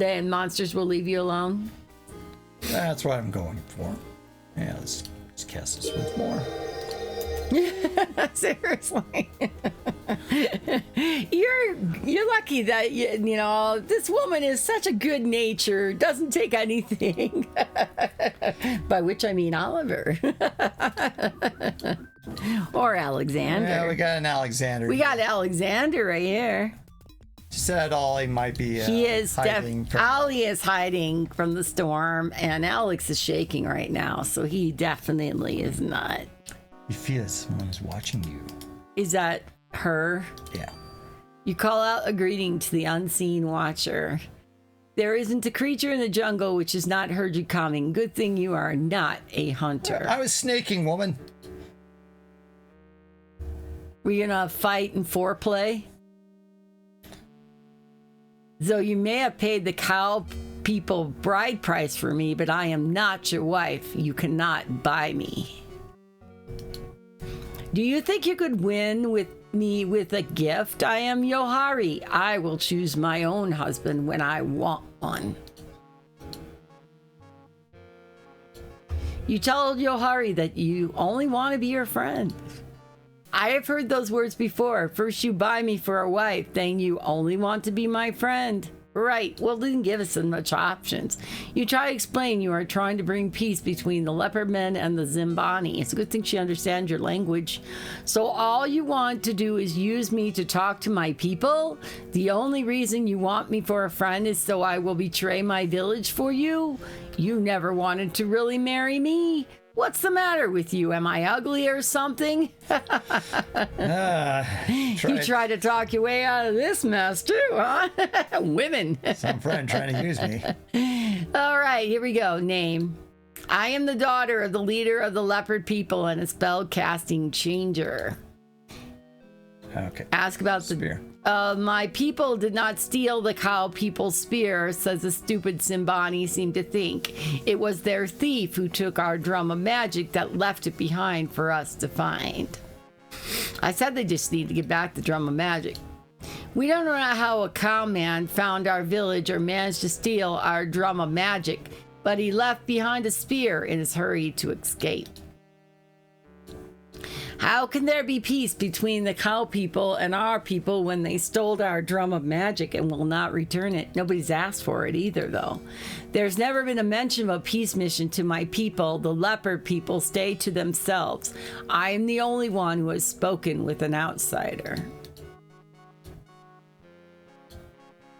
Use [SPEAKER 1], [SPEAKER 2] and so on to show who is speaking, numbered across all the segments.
[SPEAKER 1] Then monsters will leave you alone?
[SPEAKER 2] That's what I'm going for. Yeah, let's cast this once more.
[SPEAKER 1] Seriously. You're lucky that you know this woman is such a good nature, doesn't take anything. By which I mean Oliver. Or Alexander.
[SPEAKER 2] Yeah, we got an Alexander.
[SPEAKER 1] We got Alexander right here.
[SPEAKER 2] Said Ollie might be
[SPEAKER 1] He is
[SPEAKER 2] hiding from...
[SPEAKER 1] Ollie is hiding from the storm, and Alex is shaking right now, so he definitely is not.
[SPEAKER 2] You feel someone's watching you.
[SPEAKER 1] Is that her?
[SPEAKER 2] Yeah.
[SPEAKER 1] You call out a greeting to the unseen watcher. There isn't a creature in the jungle which has not heard you coming. Good thing you are not a hunter.
[SPEAKER 2] I was snaking, woman.
[SPEAKER 1] Were you gonna fight and foreplay? Though you may have paid the cow people bride price for me, but I am not your wife. You cannot buy me. Do you think you could win with me with a gift? I am Yohari. I will choose my own husband when I want one. You told Yohari that you only want to be your friend. I have heard those words before. First you buy me for a wife, then you only want to be my friend. Right, well, didn't give us much options. You try to explain you are trying to bring peace between the leopard men and the Zimbani. It's a good thing she understands your language. So all you want to do is use me to talk to my people? The only reason you want me for a friend is so I will betray my village for you? You never wanted to really marry me? What's the matter with you? Am I ugly or something? You try to talk your way out of this mess too, huh? Women.
[SPEAKER 2] Some friend trying to use me.
[SPEAKER 1] All right, here we go. Name. I am the daughter of the leader of the leopard people and a spell casting changer.
[SPEAKER 2] Okay.
[SPEAKER 1] Ask about
[SPEAKER 2] Spear.
[SPEAKER 1] My people did not steal the cow people's spear, says the stupid Simbani seemed to think. It was their thief who took our drum of magic that left it behind for us to find. I said they just need to get back the drum of magic. We don't know how a cowman found our village or managed to steal our drum of magic, but he left behind a spear in his hurry to escape. How can there be peace between the cow people and our people when they stole our drum of magic and will not return it? Nobody's asked for it either, though. There's never been a mention of a peace mission to my people. The leopard people stay to themselves. I am the only one who has spoken with an outsider.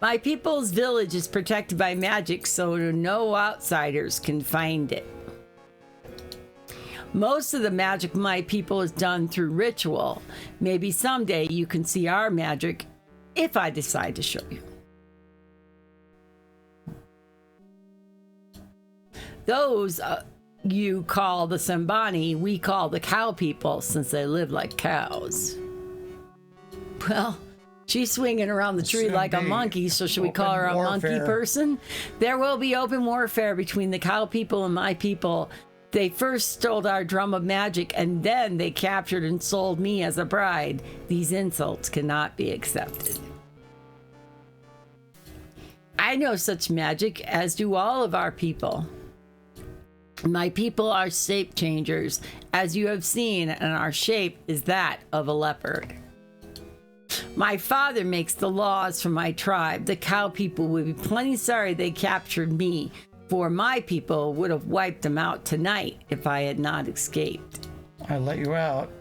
[SPEAKER 1] My people's village is protected by magic, so no outsiders can find it. Most of the magic my people is done through ritual. Maybe someday you can see our magic if I decide to show you. Those you call the Sambani, we call the cow people since they live like cows. Well, she's swinging around the tree like a monkey, so should we call her a monkey person? There will be open warfare between the cow people and my people. They first stole our drum of magic, and then they captured and sold me as a bride. These insults cannot be accepted. I know such magic, as do all of our people. My people are shape changers, as you have seen, and our shape is that of a leopard. My father makes the laws for my tribe. The cow people would be plenty sorry they captured me, for my people would have wiped them out tonight if I had not escaped.
[SPEAKER 2] I let you out.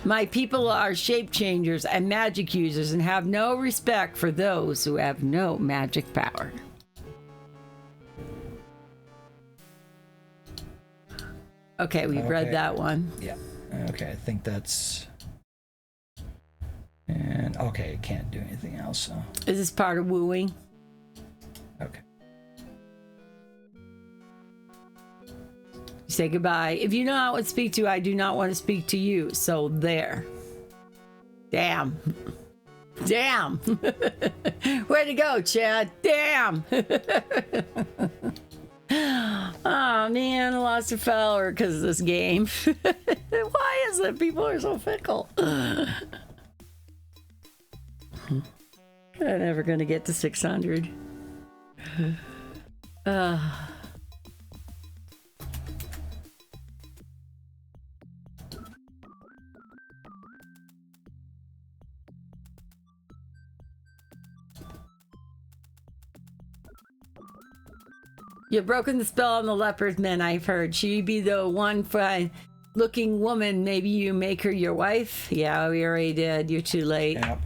[SPEAKER 1] My people are shape changers and magic users and have no respect for those who have no magic power. Okay, we've read that one.
[SPEAKER 2] Yeah. Okay, I think that's... And, okay, can't do anything else, so...
[SPEAKER 1] Is this part of wooing?
[SPEAKER 2] Okay.
[SPEAKER 1] Say goodbye. If you do not want to speak to, I do not want to speak to you. So there. Damn. Damn. Way to go, Chad. Damn. Oh, man, I lost a feller because of this game. Why is it people are so fickle? I'm never going to get to 600. You've broken the spell on the leopard men, I've heard. She'd be the one fine looking woman. Maybe you make her your wife? Yeah, we already did. You're too late.
[SPEAKER 2] Yep.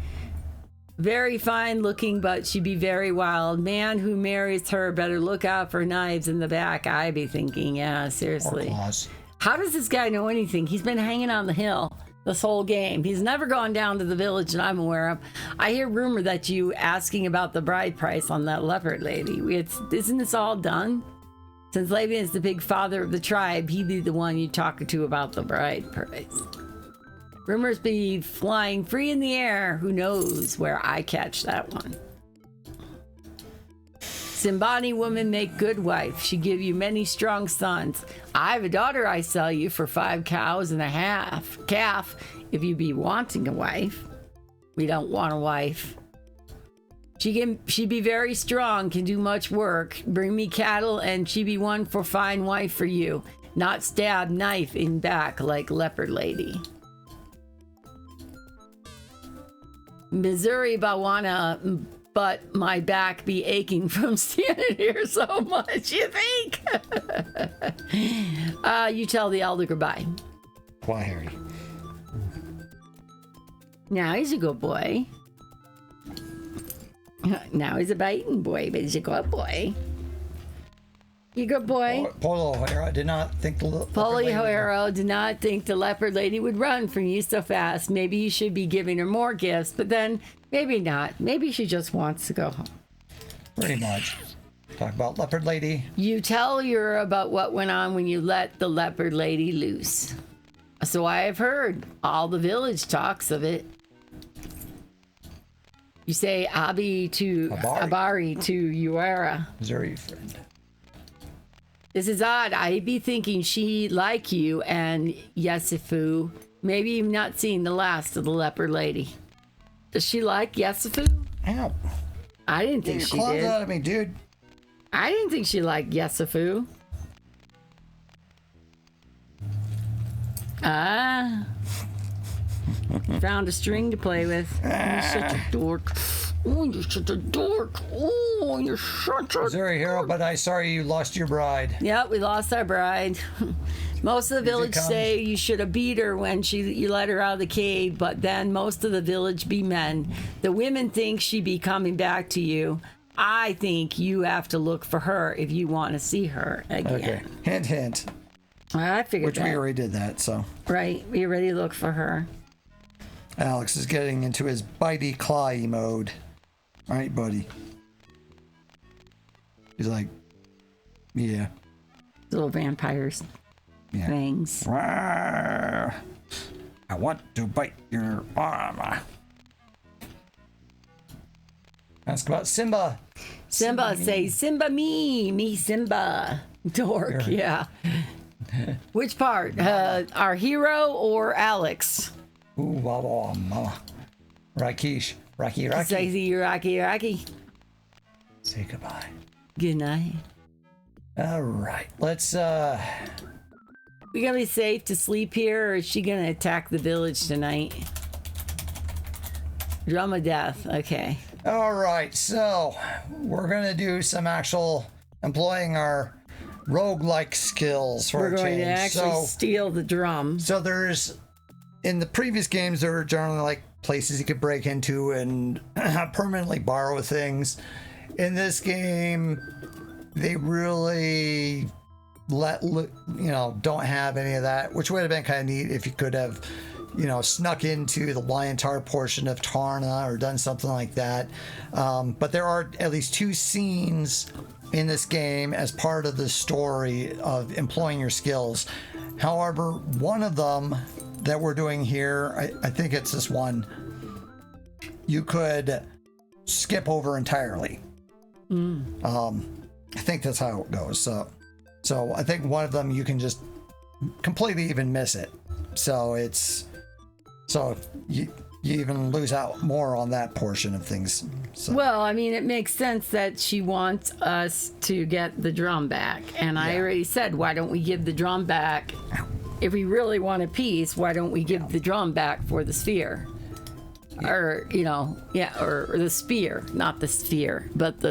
[SPEAKER 1] Very fine looking, but she'd be very wild. Man who marries her better look out for knives in the back, I'd be thinking. Yeah,
[SPEAKER 2] Or
[SPEAKER 1] seriously.
[SPEAKER 2] claws.
[SPEAKER 1] How does this guy know anything? He's been hanging on the hill this whole game. He's never gone down to the village that I'm aware of. I hear rumor that you asking about the bride price on that leopard lady. Isn't this all done? Since Laban is the big father of the tribe, he'd be the one you talk to about the bride price. Rumors be flying free in the air. Who knows where I catch that one? Simbani woman make good wife. She give you many strong sons. I have a daughter I sell you for 5 cows and a half calf if you be wanting a wife. We don't want a wife. She be very strong, can do much work. Bring me cattle and she be one for fine wife for you. Not stab knife in back like leopard lady. Missouri Bawana, but my back be aching from standing here so much, you think? You tell the elder goodbye.
[SPEAKER 2] Why, Harry?
[SPEAKER 1] Now he's a good boy. Now he's a biting boy, but he's a good boy. You good boy?
[SPEAKER 2] Polo O'Hara did not think the
[SPEAKER 1] Polly O'Hara did not think the leopard lady would run from you so fast. Maybe you should be giving her more gifts, but then maybe not. Maybe she just wants to go home.
[SPEAKER 2] Pretty much. Talk about leopard lady.
[SPEAKER 1] You tell her about what went on when you let the leopard lady loose. So I have heard. All the village talks of it. You say Abari to Uera.
[SPEAKER 2] Missouri friend.
[SPEAKER 1] This is odd. I be thinking she like you and Yesifu. Maybe you've not seen the last of the leopard lady. Does she like Yesifu?
[SPEAKER 2] Ow.
[SPEAKER 1] I didn't
[SPEAKER 2] Get
[SPEAKER 1] think
[SPEAKER 2] your
[SPEAKER 1] she
[SPEAKER 2] claws
[SPEAKER 1] did.
[SPEAKER 2] out of me, dude.
[SPEAKER 1] I didn't think she liked Yesifu. Found a string to play with. You're such a dork. Oh, you're such a dork. Oh, you're such a...
[SPEAKER 2] Missouri hero, but I sorry you lost your bride.
[SPEAKER 1] Yep, we lost our bride. Most of the village
[SPEAKER 2] comes.
[SPEAKER 1] say you should have beat her when you let her out of the cave, but then most of the village be men. The women think she be coming back to you. I think you have to look for her if you want to see her again.
[SPEAKER 2] Okay. Hint, hint.
[SPEAKER 1] I figured
[SPEAKER 2] Which we
[SPEAKER 1] that.
[SPEAKER 2] already did that, so.
[SPEAKER 1] Right, we already look for her.
[SPEAKER 2] Alex is getting into his bitey clawy mode. All right, buddy. He's like, yeah.
[SPEAKER 1] Little vampires.
[SPEAKER 2] Yeah.
[SPEAKER 1] Fangs.
[SPEAKER 2] Rawr. I want to bite your arm. Ask about Simba.
[SPEAKER 1] Simba say, Simba me Simba. Dork, yeah. Which part? Our hero or Alex?
[SPEAKER 2] Ooh, wah, wah, ma. Rakish. Rocky.
[SPEAKER 1] Say Rocky.
[SPEAKER 2] Say goodbye.
[SPEAKER 1] Good night.
[SPEAKER 2] All right. Let's,
[SPEAKER 1] We gonna be safe to sleep here, or is she gonna attack the village tonight? Drum of death. Okay.
[SPEAKER 2] all right. So we're going to do some actual employing our roguelike skills for
[SPEAKER 1] We're
[SPEAKER 2] a
[SPEAKER 1] going
[SPEAKER 2] change.
[SPEAKER 1] to actually steal the drum.
[SPEAKER 2] So there's, in the previous games, there were generally like places you could break into and permanently borrow things. In this game, they really don't have any of that, which would have been kind of neat if you could have, snuck into the liontar portion of Tarna or done something like that. But there are at least 2 scenes in this game as part of the story of employing your skills. However, one of them that we're doing here, I think it's this one, you could skip over entirely. I think that's how it goes. So I think one of them you can just completely even miss it. So you you even lose out more on that portion of things. So.
[SPEAKER 1] Well, I mean, it makes sense that she wants us to get the drum back. And I already said, why don't we give the drum back? If we really want a piece, why don't we give the drum back for the sphere? Or, you know, or the spear, not the sphere, but the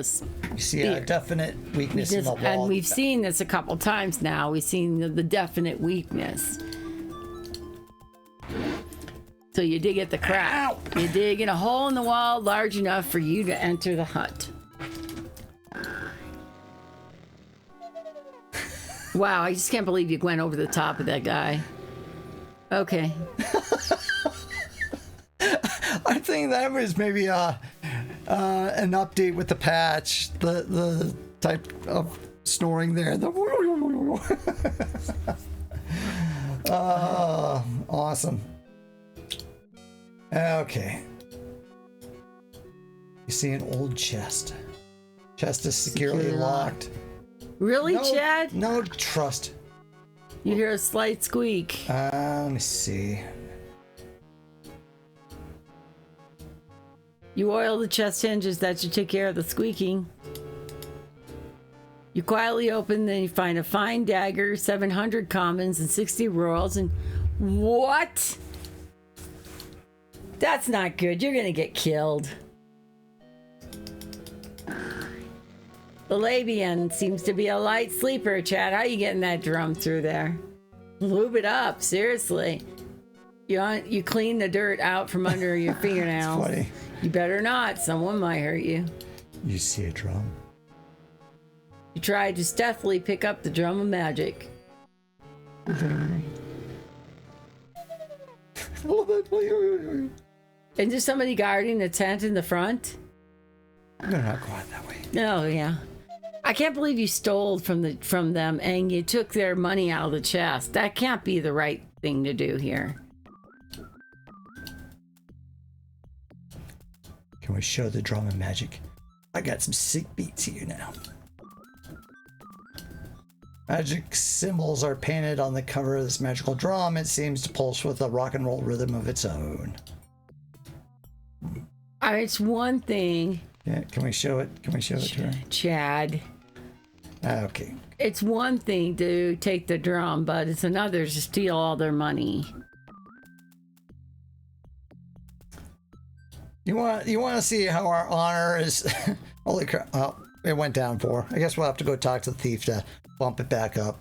[SPEAKER 2] You see a definite weakness in the wall.
[SPEAKER 1] And we've seen this a couple times now. We've seen the definite weakness. So you dig at the crack. Ow. You dig in a hole in the wall large enough for you to enter the hut. Wow, I just can't believe you went over the top of that guy. Okay.
[SPEAKER 2] I think that was maybe an update with the patch. The type of snoring there. Awesome. Okay. You see an old chest. Chest is securely locked.
[SPEAKER 1] Really,
[SPEAKER 2] no,
[SPEAKER 1] Chad?
[SPEAKER 2] No trust.
[SPEAKER 1] You hear a slight squeak.
[SPEAKER 2] Let me see.
[SPEAKER 1] You oil the chest hinges. That should take care of the squeaking. You quietly open, then you find a fine dagger, 700 commons, and 60 royals, and what? That's not good. You're gonna get killed. The Labian seems to be a light sleeper, Chad. How you getting that drum through there? Lube it up, seriously. You clean the dirt out from under your fingernails.
[SPEAKER 2] That's funny.
[SPEAKER 1] You better not. Someone might hurt you.
[SPEAKER 2] You see a drum?
[SPEAKER 1] You try to stealthily pick up the drum of magic. And there's somebody guarding the tent in the front?
[SPEAKER 2] They're not going that way.
[SPEAKER 1] Oh, yeah. I can't believe you stole from them and you took their money out of the chest. That can't be the right thing to do here.
[SPEAKER 2] Can we show the drum of magic? I got some sick beats here now. Magic symbols are painted on the cover of this magical drum. It seems to pulse with a rock and roll rhythm of its own.
[SPEAKER 1] It's one thing.
[SPEAKER 2] Yeah, can we show it? Can we show it to her?
[SPEAKER 1] Chad.
[SPEAKER 2] Okay.
[SPEAKER 1] It's one thing to take the drum, but it's another to steal all their money.
[SPEAKER 2] You want to see how our honor is? Holy crap! Oh, it went down 4. I guess we'll have to go talk to the thief to bump it back up.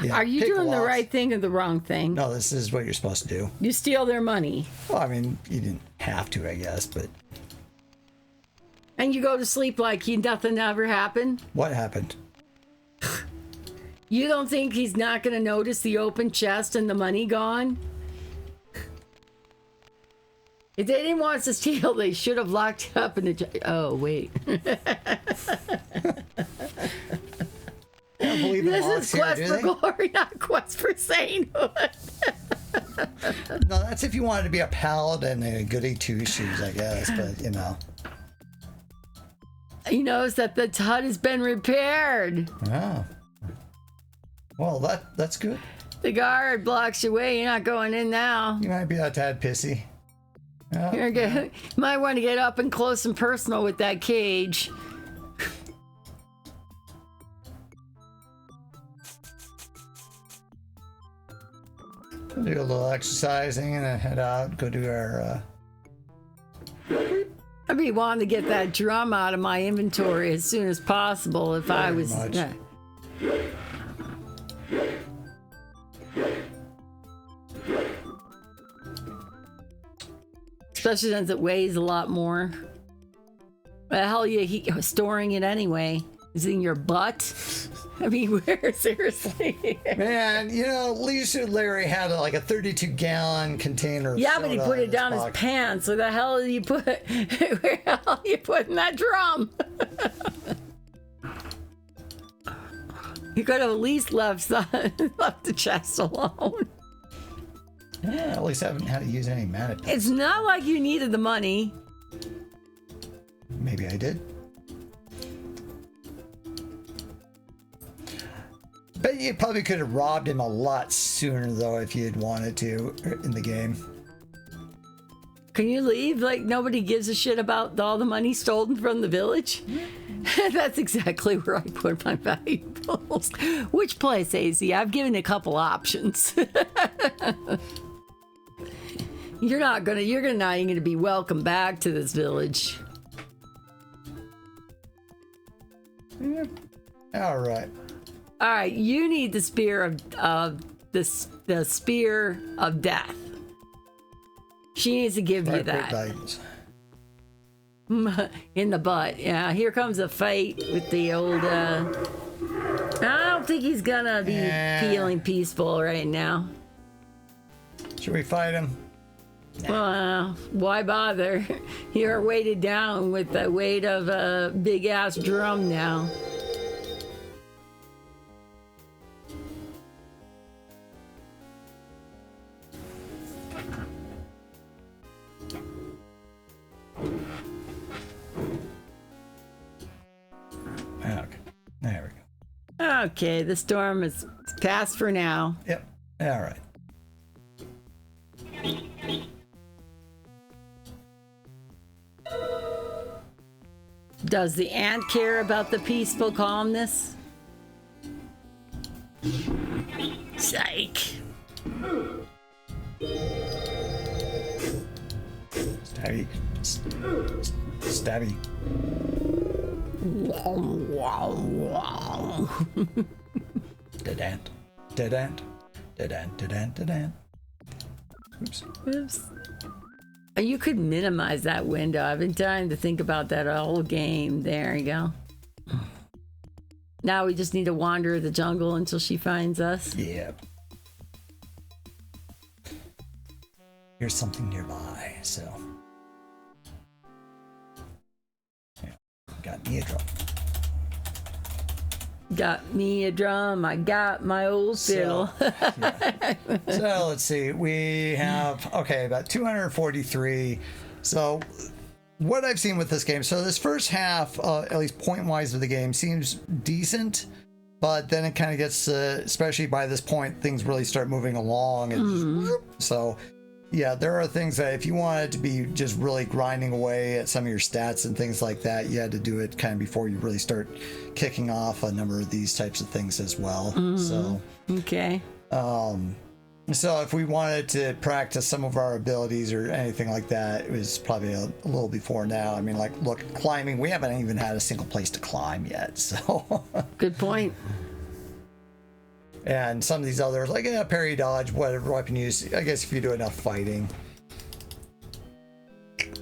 [SPEAKER 2] Yeah,
[SPEAKER 1] are you doing the right thing or the wrong thing?
[SPEAKER 2] No, this is what you're supposed to do.
[SPEAKER 1] You steal their money.
[SPEAKER 2] Well, I mean, you didn't have to, I guess, but.
[SPEAKER 1] And you go to sleep like nothing ever happened?
[SPEAKER 2] What happened?
[SPEAKER 1] You don't think he's not going to notice the open chest and the money gone? If they didn't want us to steal, they should have locked it up in the... Oh, wait.
[SPEAKER 2] I don't believe in
[SPEAKER 1] This is Quest for Glory, not Quest for Sainthood.
[SPEAKER 2] No, that's if you wanted to be a paladin and a goody two-shoes, I guess, but, you know.
[SPEAKER 1] He knows that the hut has been repaired.
[SPEAKER 2] Oh. Well, that's good.
[SPEAKER 1] The guard blocks your way. You're not going in now.
[SPEAKER 2] You might be a tad pissy. Oh,
[SPEAKER 1] You might want to get up and close and personal with that cage.
[SPEAKER 2] do a little exercising and then head out, go do our...
[SPEAKER 1] I'd be wanting to get that drum out of my inventory as soon as possible if I was... Especially since it weighs a lot more. Where the hell are you storing it anyway? Is it in your butt? I mean, where? Seriously?
[SPEAKER 2] Man, you know, Lisa Larry had like a 32-gallon container of
[SPEAKER 1] yeah, but he put it down his
[SPEAKER 2] box.
[SPEAKER 1] pants. Where the hell did you put... Where the hell are you putting that drum? You could have at least left the chest alone.
[SPEAKER 2] Yeah, at least I haven't had to use any mana.
[SPEAKER 1] It's not like you needed the money.
[SPEAKER 2] Maybe I did. Bet you probably could have robbed him a lot sooner, though, if you had wanted to in the game.
[SPEAKER 1] Can you leave? Like nobody gives a shit about all the money stolen from the village? That's exactly where I put my valuables. Which place, AZ? I've given a couple options. You're not even gonna be welcome back to this village.
[SPEAKER 2] All right.
[SPEAKER 1] All right, you need the spear of the spear of death. She needs to give you that.
[SPEAKER 2] Valuables.
[SPEAKER 1] In the butt. Yeah, here comes a fight with the old. I don't think he's gonna be feeling peaceful right now.
[SPEAKER 2] Should we fight him?
[SPEAKER 1] Well, why bother? You're weighted down with the weight of a big ass drum now.
[SPEAKER 2] Okay. There we go.
[SPEAKER 1] Okay, the storm is past for now.
[SPEAKER 2] Yep. All right.
[SPEAKER 1] Does the ant care about the peaceful calmness? Psych.
[SPEAKER 2] Stabby. Stabby. Dead ant. Dead ant. Dead ant. Dead ant. Dead ant. Oops.
[SPEAKER 1] Oops. You could minimize that window. I've been trying to think about that whole game. There you go. Now we just need to wander the jungle until she finds us.
[SPEAKER 2] Yep. Here's something nearby, so. Yeah. Got me a drum.
[SPEAKER 1] Got me a drum. I got my old fiddle.
[SPEAKER 2] So let's see. We have, about 243. So what I've seen with this game, so this first half, at least point-wise of the game, seems decent. But then it kind of gets, especially by this point, things really start moving along. And so, yeah, there are things that if you wanted to be just really grinding away at some of your stats and things like that, you had to do it kind of before you really start kicking off a number of these types of things as well. So,
[SPEAKER 1] okay.
[SPEAKER 2] So if we wanted to practice some of our abilities or anything like that, it was probably a little before now. I mean, like, look, climbing, we haven't even had a single place to climb yet. So
[SPEAKER 1] Good point.
[SPEAKER 2] And some of these others, like parry, dodge, whatever weapon use, I guess if you do enough fighting.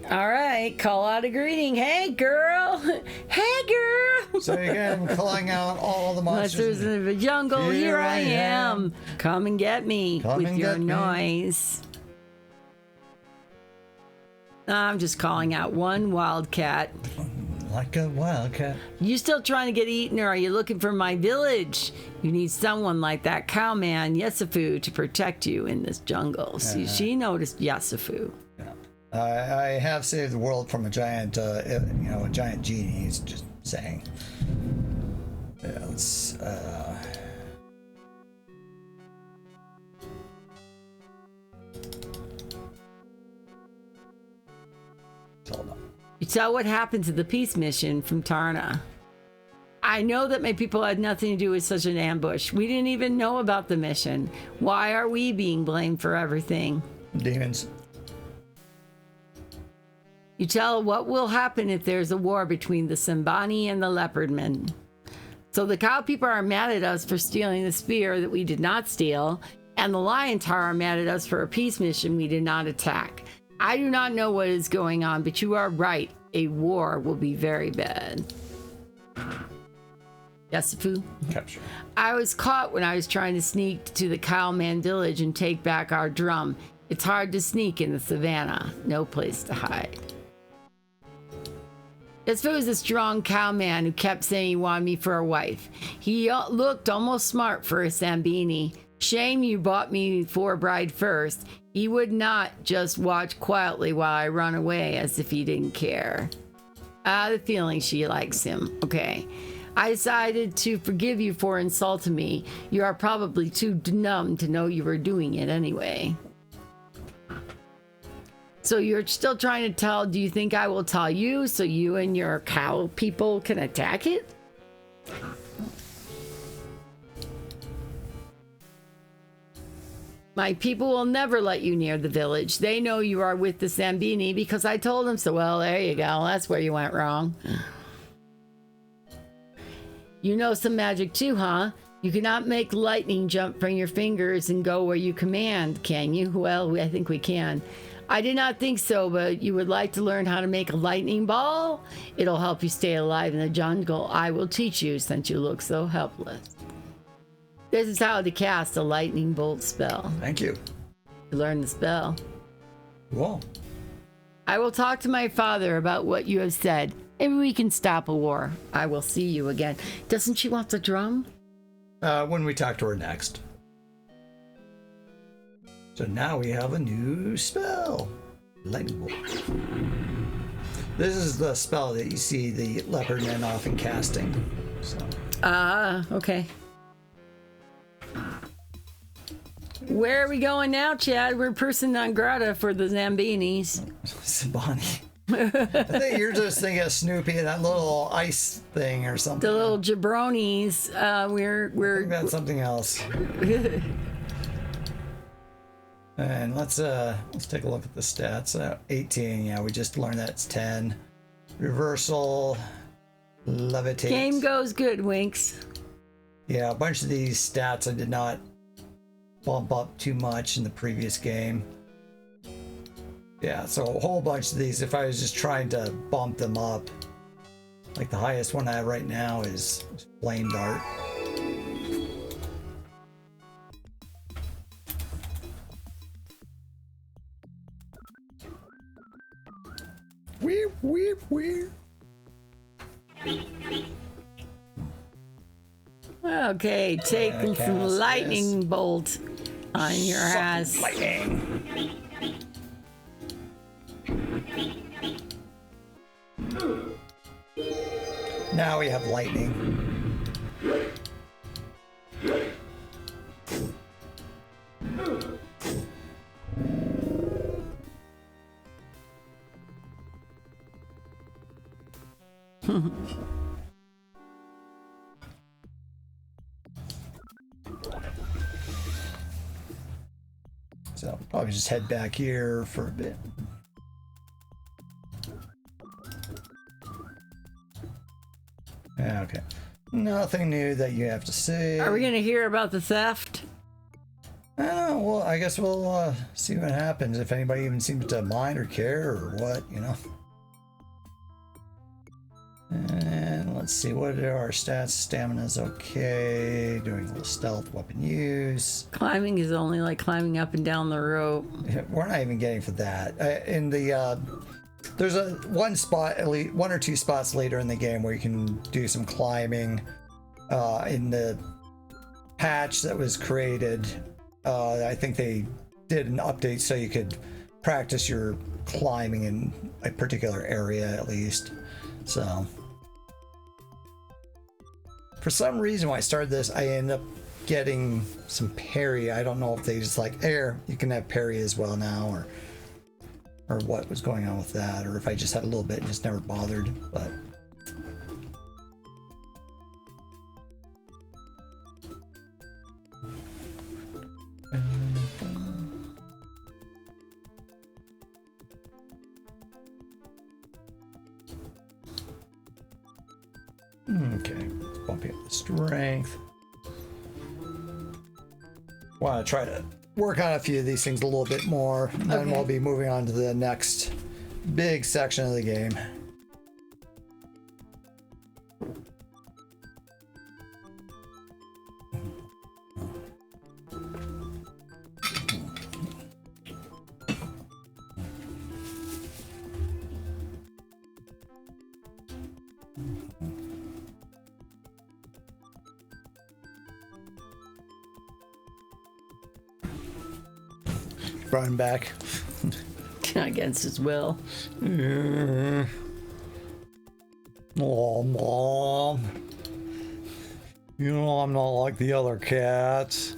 [SPEAKER 1] All right, call out a greeting. Hey, girl. Hey, girl.
[SPEAKER 2] So again, calling out all the monsters.
[SPEAKER 1] Monsters in the jungle. Here I am. Come and get me with your noise. I'm just calling out one wildcat.
[SPEAKER 2] Like a wildcat.
[SPEAKER 1] You still trying to get eaten, or are you looking for my village? You need someone like that cowman Yesifu to protect you in this jungle. See, she noticed Yesifu.
[SPEAKER 2] I have saved the world from a giant, a giant genie. He's just saying. Yeah, let's. Hold on.
[SPEAKER 1] You tell what happened to the peace mission from Tarna. I know that my people had nothing to do with such an ambush. We didn't even know about the mission. Why are we being blamed for everything?
[SPEAKER 2] Demons.
[SPEAKER 1] You tell what will happen if there's a war between the Simbani and the Leopardmen. So the cow people are mad at us for stealing the spear that we did not steal, and the liontaurs are mad at us for a peace mission we did not attack. I do not know what is going on, but you are right. A war will be very bad. Yesifu?
[SPEAKER 2] Capture.
[SPEAKER 1] I was caught when I was trying to sneak to the cowman village and take back our drum. It's hard to sneak in the savannah. No place to hide. Yesifu was a strong cowman who kept saying he wanted me for a wife. He looked almost smart for a Sambini. Shame you bought me for a bride first. He would not just watch quietly while I run away as if he didn't care. I have the feeling she likes him. Okay. I decided to forgive you for insulting me. You are probably too numb to know you were doing it anyway. So you're still trying to tell, do you think I will tell you so you and your cow people can attack it? My people will never let you near the village. They know you are with the Zambini because I told them so. Well, there you go. That's where you went wrong. You know some magic too, huh? You cannot make lightning jump from your fingers and go where you command, can you? Well, I think we can. I did not think so, but you would like to learn how to make a lightning ball? It'll help you stay alive in the jungle. I will teach you since you look so helpless. This is how to cast a lightning bolt spell.
[SPEAKER 2] Thank you.
[SPEAKER 1] To learn the spell.
[SPEAKER 2] Cool.
[SPEAKER 1] I will talk to my father about what you have said. Maybe we can stop a war. I will see you again. Doesn't she want the drum?
[SPEAKER 2] When we talk to her next. So now we have a new spell. Lightning bolt. This is the spell that you see the leopard men often casting. So.
[SPEAKER 1] Okay. Where are we going now, Chad? We're person non grata for the Zambinis.
[SPEAKER 2] Sabani. I think you're just thinking of Snoopy and that little ice thing or something.
[SPEAKER 1] The little jabronis.
[SPEAKER 2] I think that's something else. And let's take a look at the stats. 18. Yeah, we just learned that it's 10. Reversal. Levitate.
[SPEAKER 1] Game goes good, Winks.
[SPEAKER 2] Yeah, a bunch of these stats I did not bump up too much in the previous game. Yeah, so a whole bunch of these, if I was just trying to bump them up, like the highest one I have right now is Flame Dart. Weep, weep, weep.
[SPEAKER 1] Okay, take some
[SPEAKER 2] cast
[SPEAKER 1] lightning
[SPEAKER 2] this.
[SPEAKER 1] bolt on your ass.
[SPEAKER 2] Lightning. Now we have lightning. So probably just head back here for a bit. Yeah, okay. Nothing new that you have to say.
[SPEAKER 1] Are we going to hear about the theft?
[SPEAKER 2] Oh, well, I guess we'll see what happens. If anybody even seems to mind or care or what, you know. And let's see, what are our stats? Stamina's okay. Doing a little stealth, weapon use.
[SPEAKER 1] Climbing is only like climbing up and down the rope.
[SPEAKER 2] We're not even getting for that. In the there's one spot, at least one or two spots later in the game where you can do some climbing. In the patch that was created, I think they did an update so you could practice your climbing in a particular area at least. So for some reason when I started this, I ended up getting some parry. I don't know if they just like, you can have parry as well now, or what was going on with that, or if I just had a little bit and just never bothered. But okay, bumping up the strength. Want to try to work on a few of these things a little bit more, and then we'll be moving on to the next big section of the game. Brought him back.
[SPEAKER 1] Against his will.
[SPEAKER 2] Oh, Mom. You know I'm not like the other cats.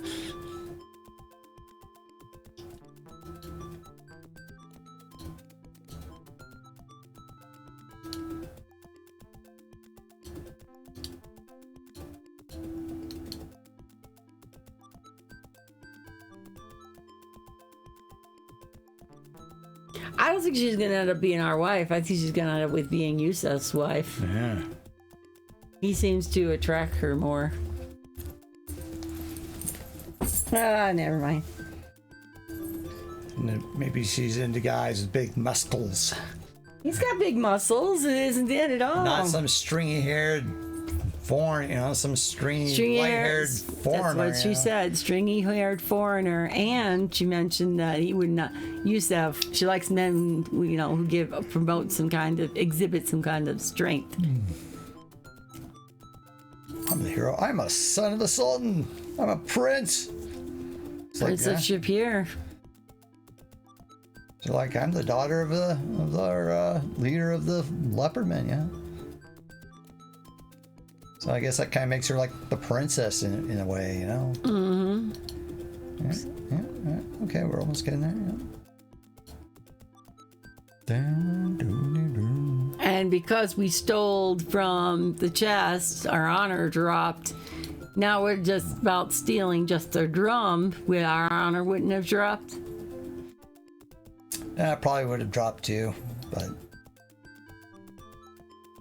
[SPEAKER 1] I don't think she's gonna end up being our wife. I think she's gonna end up with being Yusuf's wife.
[SPEAKER 2] Yeah.
[SPEAKER 1] He seems to attract her more. Ah, never mind.
[SPEAKER 2] And then maybe she's into guys with big muscles.
[SPEAKER 1] He's got big muscles. It isn't it at all.
[SPEAKER 2] Not some stringy-haired foreign, some light-haired foreigner.
[SPEAKER 1] That's what she said, stringy-haired foreigner. And she mentioned that he would not. Yusuf, she likes men, who exhibit some kind of strength.
[SPEAKER 2] I'm the hero. I'm a son of the Sultan. I'm a prince. It's
[SPEAKER 1] Prince of Shapir.
[SPEAKER 2] So I'm the daughter of the leader of the leopard men, yeah. So I guess that kind of makes her like the princess in a way,
[SPEAKER 1] Mm-hmm.
[SPEAKER 2] Yeah. Okay, we're almost getting there. Yeah.
[SPEAKER 1] And because we stole from the chest, our honor dropped. Now we're just about stealing just a drum, where our honor wouldn't have dropped.
[SPEAKER 2] Probably would have dropped too, but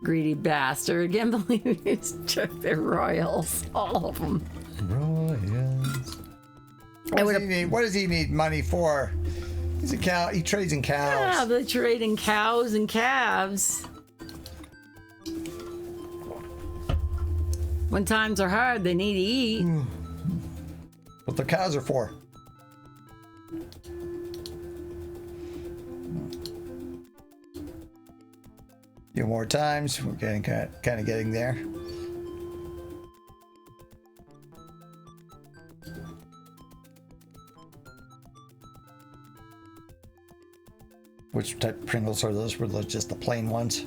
[SPEAKER 1] Greedy bastard. I can't believe he just took their royals. All of them.
[SPEAKER 2] royals. What does he need money for? He's a cow. He trades in cows.
[SPEAKER 1] Yeah, they're trading cows and calves. When times are hard, they need to eat.
[SPEAKER 2] What the cows are for? Few more times. We're getting kind of getting there. Which type of Pringles are those? Were those just the plain ones?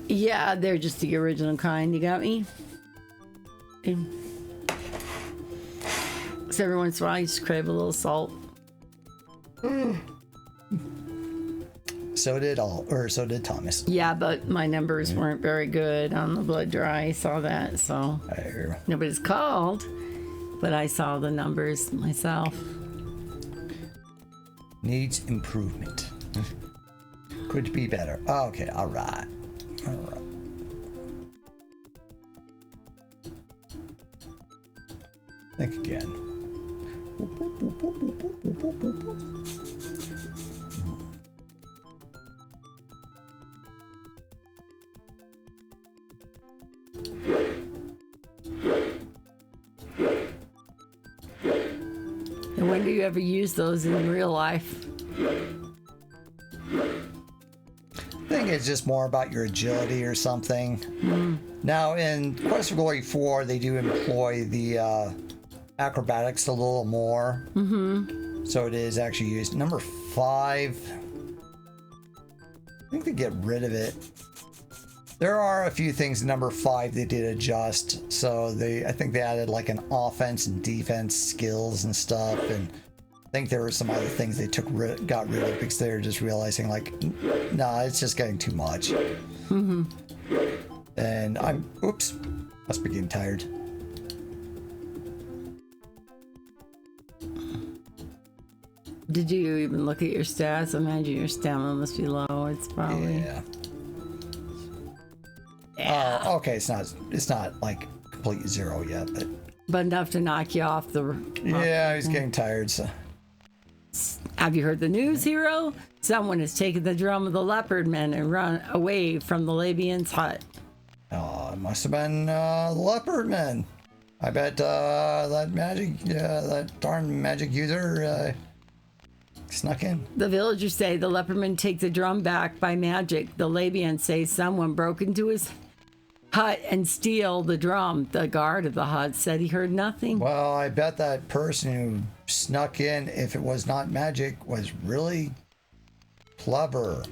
[SPEAKER 1] Yeah, they're just the original kind. You got me? So every once in a while, you just crave a little salt.
[SPEAKER 2] So did Thomas.
[SPEAKER 1] Yeah, but my numbers weren't very good on the blood draw. I saw that, so nobody's called, but I saw the numbers myself.
[SPEAKER 2] Needs improvement. Could be better. Okay, all right. Think again.
[SPEAKER 1] And when do you ever use those in real life?
[SPEAKER 2] I think it's just more about your agility or something. Now, in Quest for Glory 4, they do employ the acrobatics a little more. So it is actually used. Number 5, I think they get rid of it. There are a few things in number 5 they did adjust. So I think they added like an offense and defense skills and stuff, and I think there were some other things they got rid of because they were just realizing like, nah, it's just getting too much. And must be getting tired.
[SPEAKER 1] Did you even look at your stats? I imagine your stamina must be low. It's probably
[SPEAKER 2] Yeah. Oh, okay. It's not like complete zero yet,
[SPEAKER 1] but enough to knock you off the.
[SPEAKER 2] yeah, he's getting tired. So
[SPEAKER 1] Have you heard the news, hero? Someone has taken the drum of the leopard men and run away from the Labian's hut.
[SPEAKER 2] it must have been the leopard men. I bet that darn magic user snuck in.
[SPEAKER 1] The villagers say the leopardmen take the drum back by magic. The Labians say someone broke into his hut and steal the drum. The guard of the hut said he heard nothing.
[SPEAKER 2] Well, I bet that person who snuck in, if it was not magic, was really clever.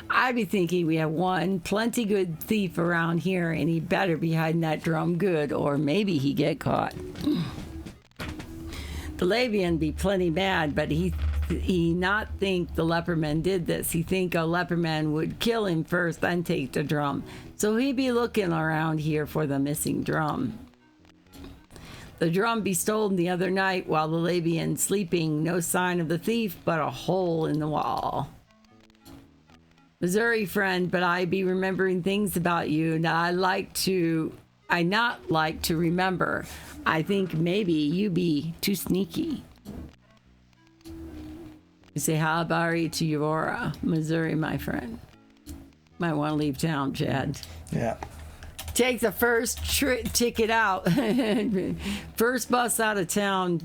[SPEAKER 1] I'd be thinking we have one plenty good thief around here, and he better be hiding that drum good, or maybe he get caught. The Labian be plenty mad, but he not think the leopardman did this. He think a leopardman would kill him first, then take the drum. So he be looking around here for the missing drum. The drum be stolen the other night while the Labian sleeping. No sign of the thief, but a hole in the wall. Missouri friend, but I be remembering things about you that I not like to remember. I think maybe you be too sneaky. You say habari to Eudora, Missouri, my friend. Might want to leave town, Chad.
[SPEAKER 2] Yeah.
[SPEAKER 1] Take the first ticket out. First bus out of town.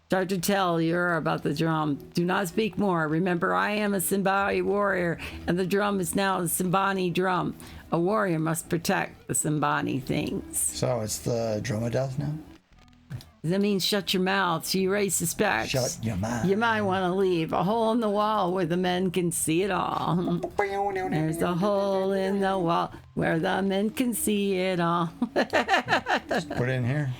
[SPEAKER 1] Start to tell Eudora about the drum. Do not speak more. Remember, I am a Simbani warrior, and the drum is now the Simbani drum. A warrior must protect the Simbani things.
[SPEAKER 2] So it's the drum of death now?
[SPEAKER 1] That means shut your mouth so you raise suspects.
[SPEAKER 2] Shut your mouth.
[SPEAKER 1] You might want to leave a hole in the wall where the men can see it all. There's a hole in the wall where the men can see it all.
[SPEAKER 2] Just put it in here.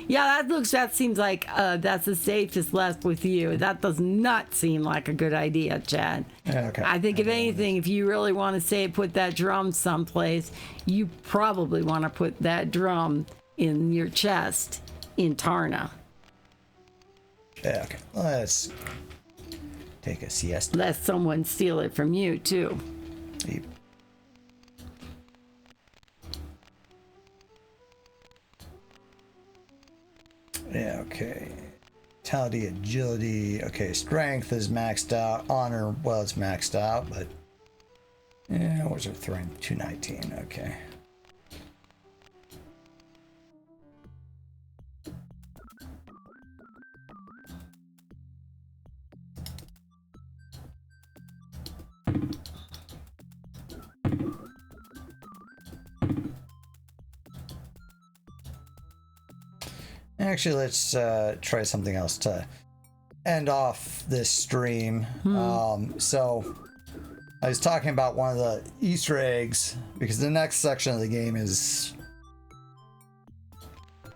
[SPEAKER 1] Yeah, that seems like that's the safest left with you. That does not seem like a good idea, Chad.
[SPEAKER 2] Yeah, okay.
[SPEAKER 1] I think if anything, if you really want to say put that drum someplace, you probably want to put that drum in your chest in Tarna.
[SPEAKER 2] Yeah, okay. Let's take a siesta.
[SPEAKER 1] Lest someone steal it from you, too.
[SPEAKER 2] Yep. Yeah, okay. Vitality, agility. Okay, strength is maxed out. Honor, well, it's maxed out, but yeah, what's our strength? 219. Okay. Actually, let's try something else to end off this stream. So I was talking about one of the Easter eggs because the next section of the game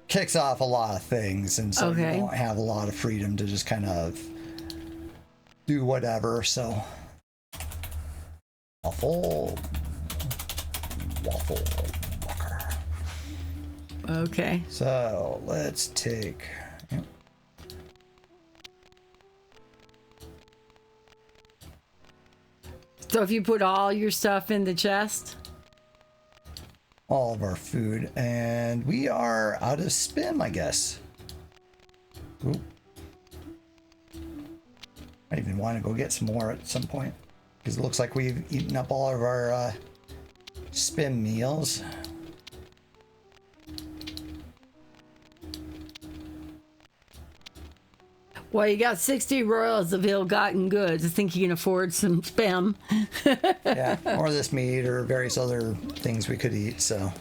[SPEAKER 2] kicks off a lot of things, and so you don't have a lot of freedom to just kind of do whatever. So waffle.
[SPEAKER 1] Okay.
[SPEAKER 2] So let's take. Yep.
[SPEAKER 1] So if you put all your stuff in the chest?
[SPEAKER 2] All of our food, and we are out of spim, I guess. Ooh. I even want to go get some more at some point because it looks like we've eaten up all of our spim meals.
[SPEAKER 1] Well, you got 60 royals of ill-gotten goods. I think you can afford some spam.
[SPEAKER 2] Yeah, or this meat or various other things we could eat, so.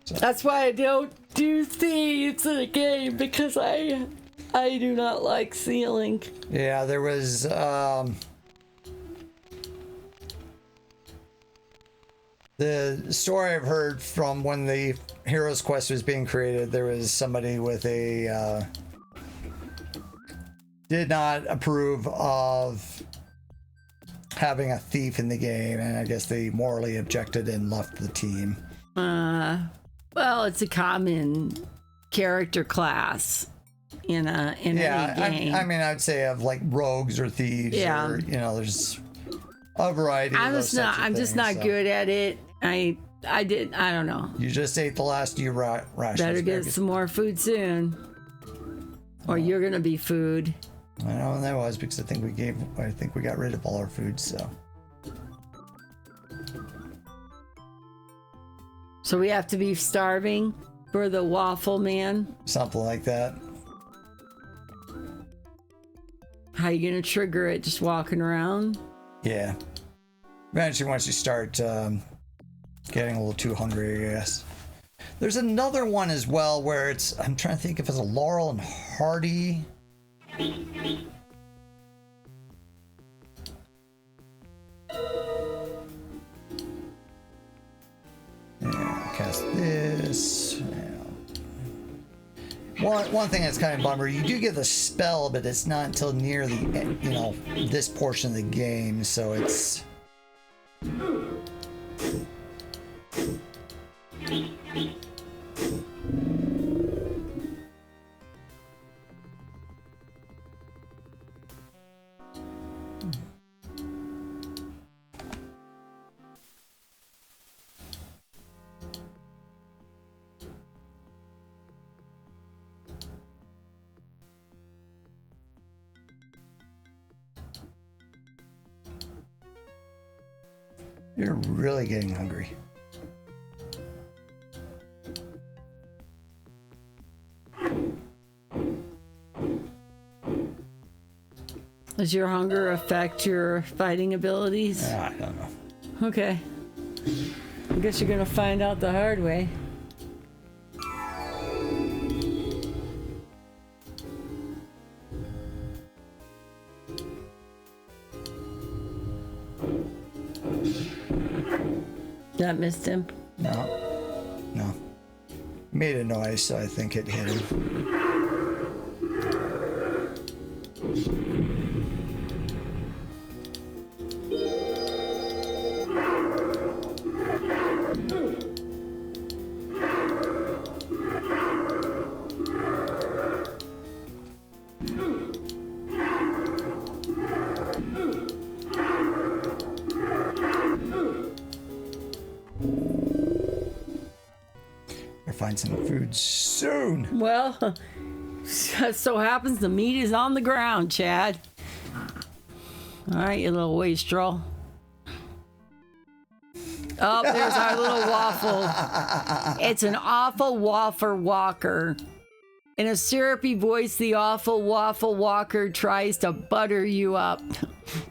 [SPEAKER 1] That's why I don't do thieves in a game, because I do not like stealing.
[SPEAKER 2] Yeah, there was the story I've heard from when the Hero's Quest was being created, there was somebody with a did not approve of having a thief in the game, and I guess they morally objected and left the team.
[SPEAKER 1] Well, it's a common character class in any game.
[SPEAKER 2] I mean, I'd say of like rogues or thieves, or there's a variety.
[SPEAKER 1] I'm just not good at it. I don't know.
[SPEAKER 2] You just ate the last of your rations.
[SPEAKER 1] Better get some more food soon, or you're gonna be food.
[SPEAKER 2] I know, and that was because I think we got rid of all our food.
[SPEAKER 1] So we have to be starving for the waffle man.
[SPEAKER 2] Something like that.
[SPEAKER 1] How you gonna trigger it? Just walking around?
[SPEAKER 2] Yeah. Eventually, once you start getting a little too hungry, I guess. There's another one as well where I'm trying to think if it's a Laurel and Hardy. Yeah, cast this. Yeah. One thing that's kind of a bummer, you do get the spell, but it's not until near the end, this portion of the game, so it's. You're really getting hungry.
[SPEAKER 1] Does your hunger affect your fighting abilities?
[SPEAKER 2] I don't know.
[SPEAKER 1] Okay. I guess you're gonna find out the hard way. That missed him?
[SPEAKER 2] No. Made a noise, so I think it hit him. Find some food soon.
[SPEAKER 1] Well, so happens the meat is on the ground, Chad. All right, you little wastrel. Oh, there's our little waffle. It's an awful waffle walker. In a syrupy voice, the awful waffle walker tries to butter you up.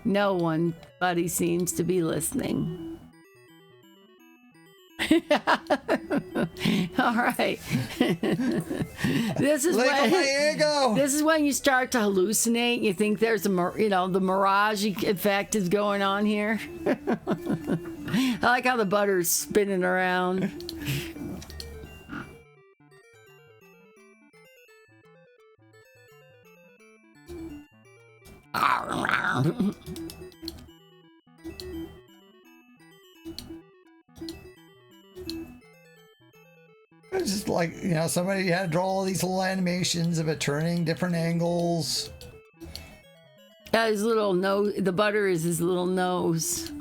[SPEAKER 1] No one, buddy, seems to be listening. All right. This is when you start to hallucinate. You think there's the mirage effect is going on here. I like how the butter's spinning around.
[SPEAKER 2] It's just like, somebody had to draw all these little animations of it turning different angles.
[SPEAKER 1] Yeah, his little nose, the butter is his little nose.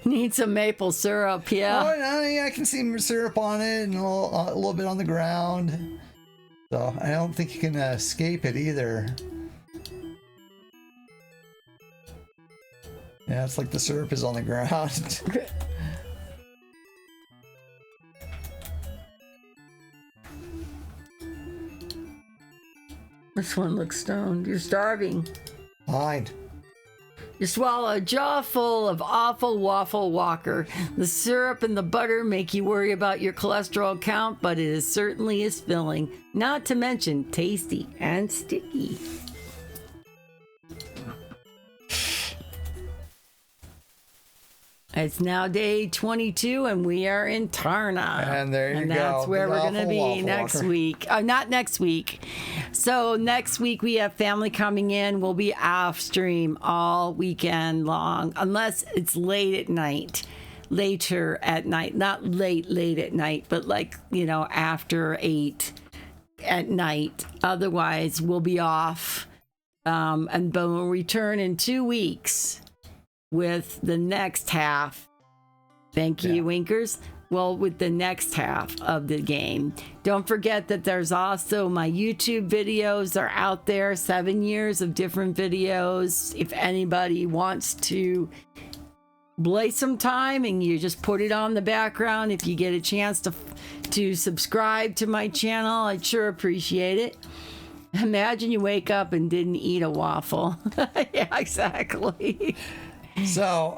[SPEAKER 1] Need some maple syrup, yeah.
[SPEAKER 2] Oh, honey, I can see syrup on it and a little bit on the ground. So I don't think you can escape it either. Yeah, it's like the syrup is on the ground.
[SPEAKER 1] This one looks stoned. You're starving.
[SPEAKER 2] Fine.
[SPEAKER 1] You swallow a jaw full of awful waffle walker. The syrup and the butter make you worry about your cholesterol count, but it is certainly is filling. Not to mention tasty and sticky. It's now day 22, and we are in Tarna.
[SPEAKER 2] And there you go.
[SPEAKER 1] And that's where we're going to be next week. Not next week. So next week we have family coming in. We'll be off stream all weekend long, unless it's later at night. Not late at night, but after 8 at night. Otherwise, we'll be off. But we'll return in 2 weeks with the next half. Thank you, Winkers. Well, with the next half of the game. Don't forget that there's also my YouTube videos are out there, 7 years of different videos. If anybody wants to play some time and you just put it on the background, if you get a chance to subscribe to my channel, I'd sure appreciate it. Imagine you wake up and didn't eat a waffle. Yeah, exactly.
[SPEAKER 2] So,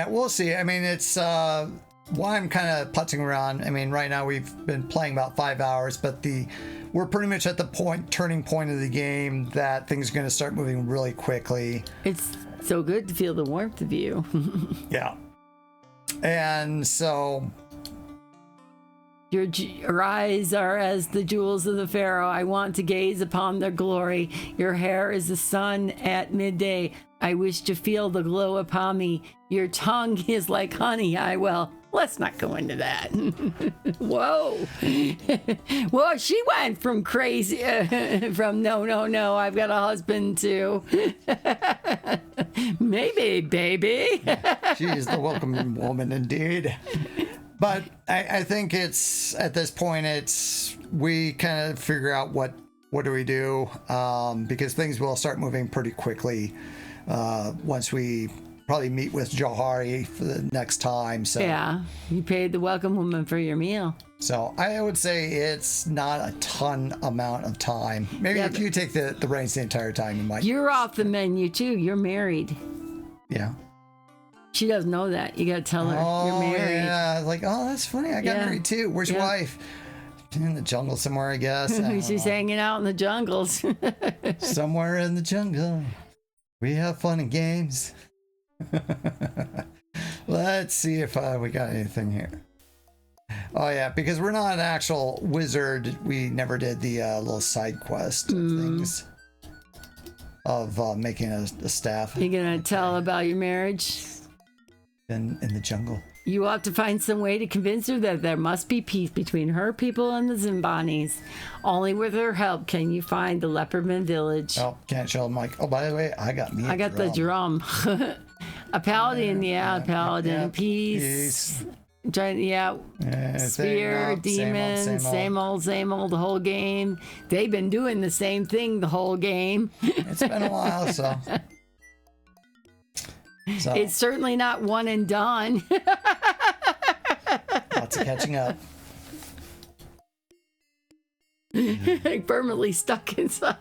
[SPEAKER 2] we'll see. I mean, it's why I'm kind of putzing around. I mean, right now we've been playing about 5 hours, but we're pretty much at the turning point of the game that things are going to start moving really quickly.
[SPEAKER 1] It's so good to feel the warmth of you.
[SPEAKER 2] Yeah. And so
[SPEAKER 1] your eyes are as the jewels of the Pharaoh. I want to gaze upon their glory. Your hair is the sun at midday. I wish to feel the glow upon me. Your tongue is like honey. Let's not go into that. Whoa. Well, she went from crazy, from no, I've got a husband to maybe, baby.
[SPEAKER 2] She is the welcome woman indeed. But I think it's, at this point, we kind of figure out what what do we do? Because things will start moving pretty quickly once we probably meet with Johari for the next time. So
[SPEAKER 1] Yeah, you paid the welcome woman for your meal.
[SPEAKER 2] So I would say it's not a ton amount of time. Maybe if you take the reins the entire time, you might.
[SPEAKER 1] You're off the menu too. You're married.
[SPEAKER 2] Yeah.
[SPEAKER 1] She doesn't know that. You gotta tell her you're married.
[SPEAKER 2] Yeah, like, oh, that's funny. I got married too. Where's your wife? In the jungle somewhere, I guess.
[SPEAKER 1] She's hanging out in the jungles.
[SPEAKER 2] Somewhere in the jungle. We have fun and games. Let's see if we got anything here. Oh yeah, because we're not an actual wizard. We never did the little side quest things of making a staff.
[SPEAKER 1] You're gonna tell about your marriage?
[SPEAKER 2] In the jungle.
[SPEAKER 1] You ought to find some way to convince her that there must be peace between her people and the Zimbanis. Only with her help can you find the Leopardman village.
[SPEAKER 2] Oh, can't show them like, oh, by the way, I got
[SPEAKER 1] the drum. A paladin, a paladin. Peace. Spear, demons, same old, the whole game. They've been doing the same thing the whole game.
[SPEAKER 2] It's been a while, so.
[SPEAKER 1] It's certainly not one and done.
[SPEAKER 2] Lots of catching up.
[SPEAKER 1] Permanently stuck inside.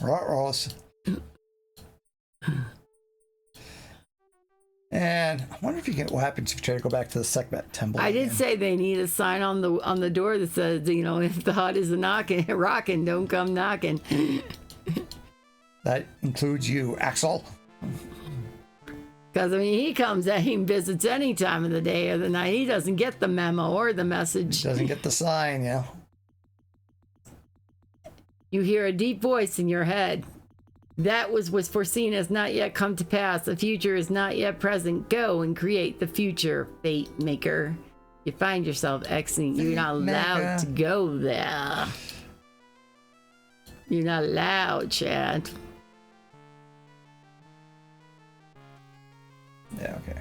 [SPEAKER 2] Ross. And I wonder if you get what happens if you try to go back to the Sekhmet temple.
[SPEAKER 1] I did say they need a sign on the door that says, if the hut is rocking, don't come knocking.
[SPEAKER 2] That includes you, Axel.
[SPEAKER 1] Because, he comes and visits any time of the day or the night. He doesn't get the memo or the message.
[SPEAKER 2] He doesn't get the sign, yeah.
[SPEAKER 1] You hear a deep voice in your head. That was foreseen as not yet come to pass. The future is not yet present. Go and create the future, fate maker. You find yourself exiting. You're not allowed to go there. You're not allowed, Chad.
[SPEAKER 2] Yeah, okay.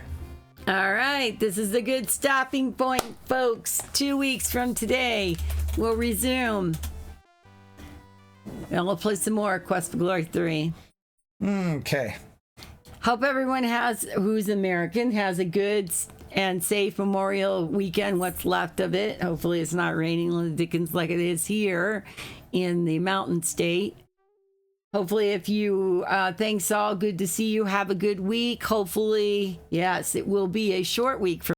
[SPEAKER 1] All right, this is a good stopping point, folks. 2 weeks from today, we'll resume. And we'll play some more Quest for Glory 3.
[SPEAKER 2] Okay.
[SPEAKER 1] Hope everyone who's American has a good and safe Memorial weekend, what's left of it. Hopefully it's not raining on the dickens like it is here in the mountain state. Hopefully if you, thanks all, good to see you. Have a good week. Hopefully, yes, it will be a short week for